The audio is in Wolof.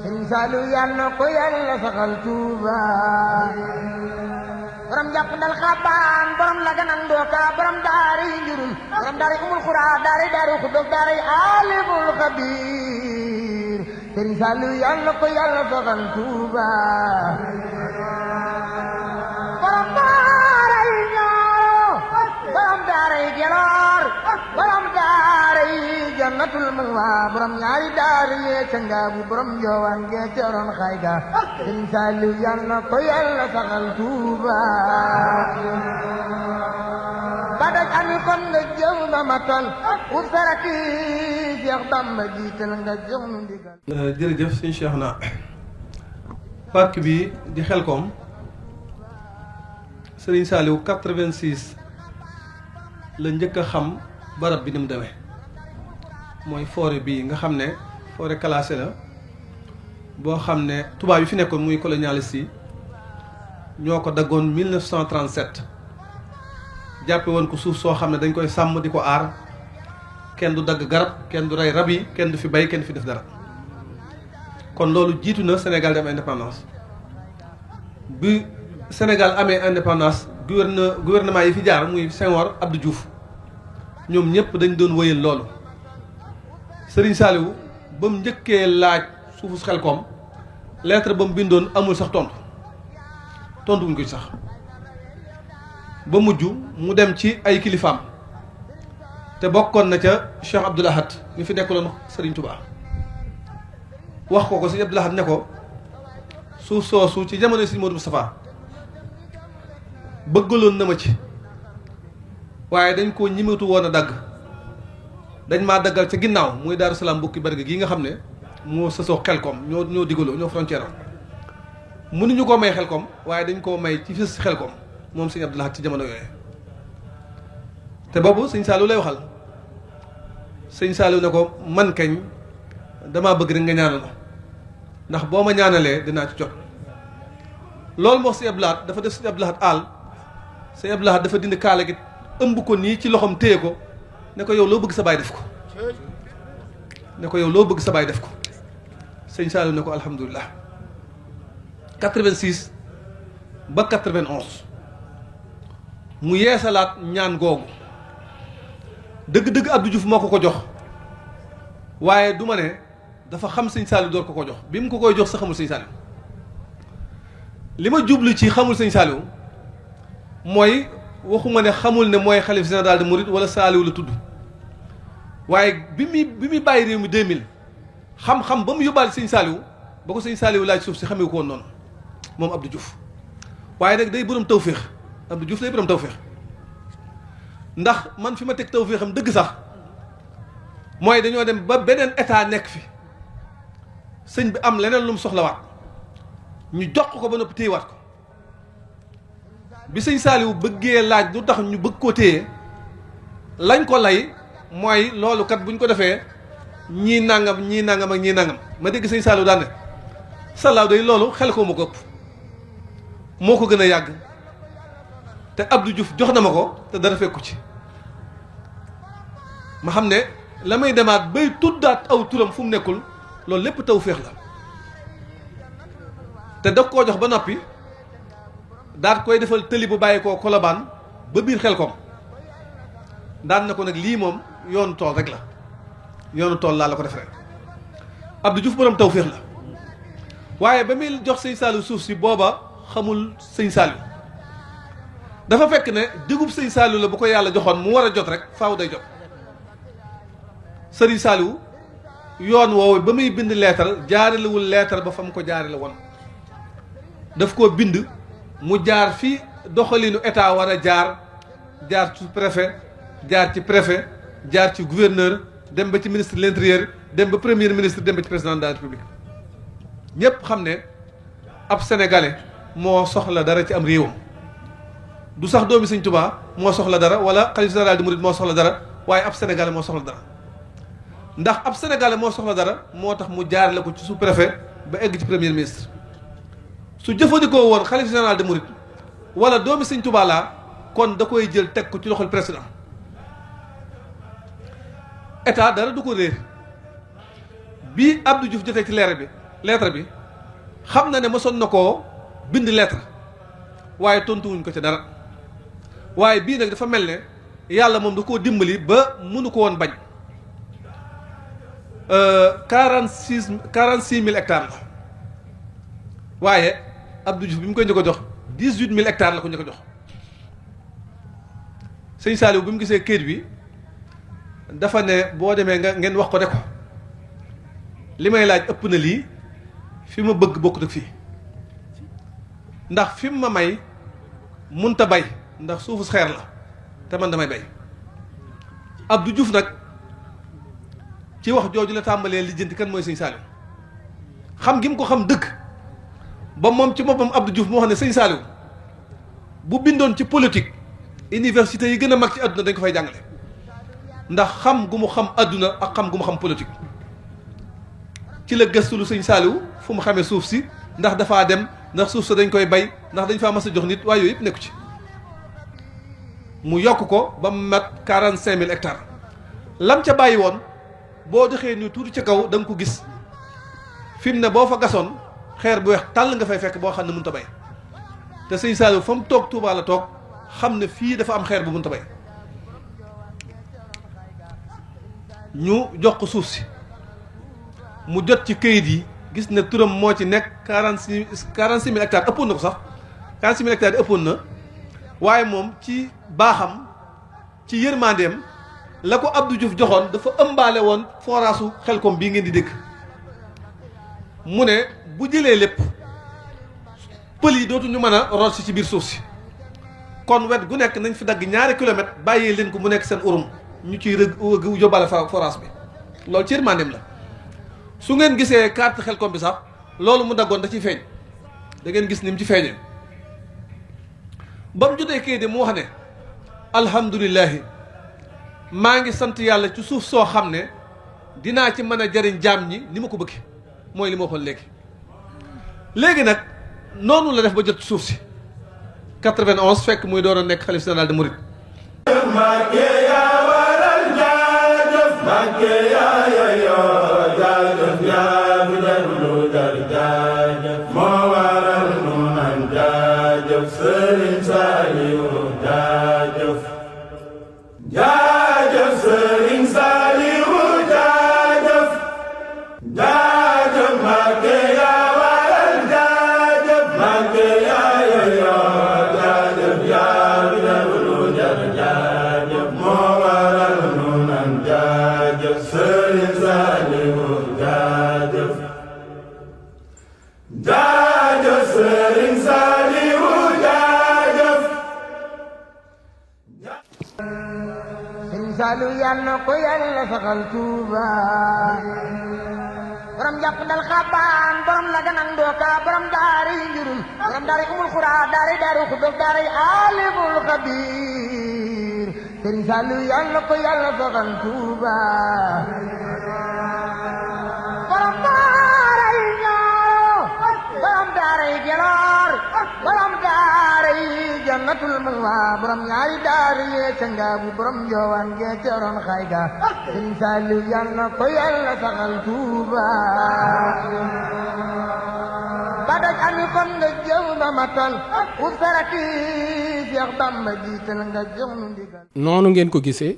Sëriñ Saliou yàlla na ko yàlla saxal Tuuba borom jàpp ndal xabaan borom la ganan dooka borom daari njurul borom daari umul xuraa daari xuddoog daari alimul xabiir Sëriñ Saliou yàlla na ko yàlla saxal Tuuba borom daaray ñaaro borom daaray geloor borom daaray jannatul mawa borom ñaari daara yee ca ngaabu borom joowaan gee ca ron xayga Sëriñ Saliou yàlla na ko yàlla saxal Tuuba ba daj ami kon nga jëw ba matal ut saraki Seex Bamba jiital nga jëw nu ndigal. jërëjëf sëñ Cheikh na parc bi di Xelkom Sëriñ Saliou 86 la njëkk a xam barab bi ni mu demee mooy forêt bii nga xam ne forêt classée la boo xam ne tubaab yi fi nekkoon muy colonialiste yi ñoo ko daggoon 1937 jàppe woon ko suuf soo xam ne dañ koy sàmm di ko aar kenn du dagg garab kenn du rey rab yi kenn du fi bay kenn du fi def dara kon loolu jiitu na Sénégal di am indépendance bi Sénégal amee indépendance gouvernement yi fi jaar muy Senghor Abdou Diouf ñoom ñëpp dañ doon wëyal loolu Sëriñ Saliou ba mu njëkkee laaj suufu Xelkom lettre ba mu bindoon amul sax tontu wuñ ko sax ba mujj mu dem ci ay kilifaam te bokkoon na ca Cheikh Abdoul Ahad mi fi nekkaloon Sëriñ Touba wax ko Sëriñ Abdoul Ahad ne ko suuf soosu ci jamono Sëriñ Modou Moustapha bëggaloon na ma ci waaye dañ ko ñimatu woon a dagg dañ maa daggal ca ginnaaw muy Daaru Salaam bukki barge gii nga xam ne moo sësoo Xelkom ñoo digaloo ñoo frontière mënuñu koo may Xelkom waaye dañ koo may ci fis Xelkom moom Sëriñ Abdoul Ahad ci jamono yooyu te boobu Sëriñ Saliou lay waxal Sëriñ Saliou ne ko man kañ damaa bëgg rek nga ñaanal ma ndax boo ma ñaanalee dinaa ci jot loolu moo Sëriñ Abdoul Ahad dafa def Sëriñ Abdoul Ahad aal Sëriñ Abdoul Ahad dafa dindi kaala gi ëmb ko nii ci loxoom téye ko ne ko yow loo bëgg sa baay def ko ne ko yow loo bëgg sa baay def ko Sëriñ Saliou ne ko alhamdulilah 86 ba 91 mu yeesalaat ñaan googu dëgg-dëgg Abdou Diouf moo ko jox waaye du ma ne dafa xam Sëriñ Saliou door ko jox bi mu ko koy jox sa xamul Sëriñ Saliou li ma jublu ci xamul Sëriñ Saliou mooy waxuma ne xamul ne mooy xalif général de Mouride wala Saliou la tudd waaye bi muy bàyyi réew mi 2000 xam-xam ba mu yóbbaale Sëriñ Saliou ba ko Sëriñ Saliou laaj suuf si xamee ko woon noonu moom Abdou Diouf waaye nag day borom tawféex Abdou Diouf day borom tawféex ndax man fi ma teg tawféexam dëgg sax mooy dañoo dem ba beneen état nekk fi sëñ bi am leneen lu mu soxlawaat ñu jox ko ba noppi téyewaat ko bi Sëriñ Saliou bëggee laaj lu tax ñu bëgg koo téye lañ ko lay mooy loolu kat buñ ko defee ñii nangam ak ñii nangam ma dégg Sëriñ Saliou daan ne salaaw day loolu xel ko ma ko ëpp moo ko gën a yàgg te Abdou Diouf jox na ma ko te dara fekku ci ma xam ne la may demaat bay tuddaat aw turam fu mu nekkul loolu lépp tawféex la te daf koo jox ba noppi daal koy defal tëli bu bàyyi koo Kolobaan ba biir Xelkom daan na ko nag lii moom yoonu tool rek la yoonu tool laa la ko def rek Abdou Diouf borom tawféex la waaye ba muy jox Sëriñ Saliou suuf si booba xamul Sëriñ Saliou dafa fekk ne digub Sëriñ Saliou la bu ko yàlla joxoon mu war a jot rek faaw day jot Sëriñ Saliou yoon woowu ba muy bind leetar jaarelewul leetar ba fa mu ko jaarele woon daf koo bind mu jaar fi doxalinu état war a jaar ci préfet jaar ci préfet jaar ci gouverneur dem ba ci ministre de l'intérieur dem ba premier ministre dem ba ci président de la république ñépp xam ne ab sénégalais moo soxla dara ci am réewam du sax doomi Sëriñ Tuubaa moo soxla dara wala xalifa général des mourides moo soxla dara waaye ab sénégalais moo soxla dara ndax ab sénégalais moo soxla dara moo tax mu jaarale ko ci sous préfet ba egg ci premier ministre su jëfandikoo woon xalifa général des mourides wala doomi Sëriñ Tuubaa laa kon da koy jël teg ko ci loxol président état dara du ko réer bi Abdou Diouf jotee ci lettre bi xam na ne mosoon na koo bind lettre waaye tontuwuñ ko ci dara waaye bii nag dafa mel ne yàlla moom da koo dimbali ba mënu ko woon bañ 46 000 hectares la waaye Abdou Diouf bi mu koy njëkk a jox 18 000 hectares la ko njëkk a jox sëñ Saliou bi mu gisee këyit bi dafa ne boo demee ngeen wax ko ne ko li may laaj ëpp na lii fi ma bëgg bokkut ak fii ndax fi mu ma may munta bay ndax suufu xeer la te man damay bay Abdou Diouf nag ci wax jooju la tàmbalee lijjanti kan mooy sëñ Saliou xam gi mu ko xam dëgg ba moom ci boppam Abdou Diouf moo xam ne sëñ Saliou bu bindoon ci politique université yi gën a mag ci àdduna dañ ko fay jàngale ndax xam gu mu xam àdduna ak xam gu mu xam politique ci la gëstu lu sëñ Saliou fu mu xamee suuf si ndax dafaa dem ndax suuf sa dañ koy bay ndax dañ faa mas a jox nit waaye yooyu yëpp nekku ci mu yokk ko ba mu mat 45 000 hectares lam ca bàyyi woon boo doxee nii tuuti ca kaw da nga ko gis fi mu ne boo fa gasoon xeer bu weex tàll nga fay fekk boo xam ne mënut a bay te sëñ Saliou fa mu toog Touba la toog xam ne fii dafa am xeer bu mënut a bay ñu jox ko suuf si mu jot ci këyit yi gis ne turam moo ci nekk 46 000 hectares ëppoon na ko sax 46 000 hectares yi ëppoon na waaye moom ci baaxam ci yërmandeem la ko Abdou Diouf joxoon dafa ëmbaale woon foraasu Xelkom bii ngeen di dégg mu ne bu jëlee lépp pël yi dootuñu mën a root si ci biir suuf si kon wet gu nekk nañ fi dagg 2 kilomètres bàyyee leen ko mu nekk seen urum ñu ciy rëg yóbbaale forage bi loolu ci yërmandeem la su ngeen gisee carte Xelkom bi sax loolu mu daggoon da ciy feeñ da ngeen gis ni mu ci feeñee ba mu jotee kayit de mu wax ne alhamdulilahi maa ngi sant yàlla ci suuf soo xam ne dinaa ci mën a jariñ jaam ñi ni ma ko bëgge mooy li ma waxoon léegi nag noonu la def ba jot ci suuf si 91 fekk muy door a nekk xalif général de Mouride. Saliou yal na ko yàlla saxal Tuuba borom jàpp ndal xabaan borom la ganang dooka borom daari njurul borom daari umul xuraa daari daaru xuddof daari alimul xabiir Sëriñ Saliou yal na ko yàlla saxal Tuuba borom daaray ñaaro borom daaray geloor borom daaray jannatul mawa borom ñaari daara yee cangaabu borom njoowaan gee teeroon xayga Sëriñ Saliou yal na ko yàlla saxal Tuuba ba daj ami kon nga jëw ba matal u saraki Seex Bamba jiital nga jëw nu ndigal noonu ngeen ko gisee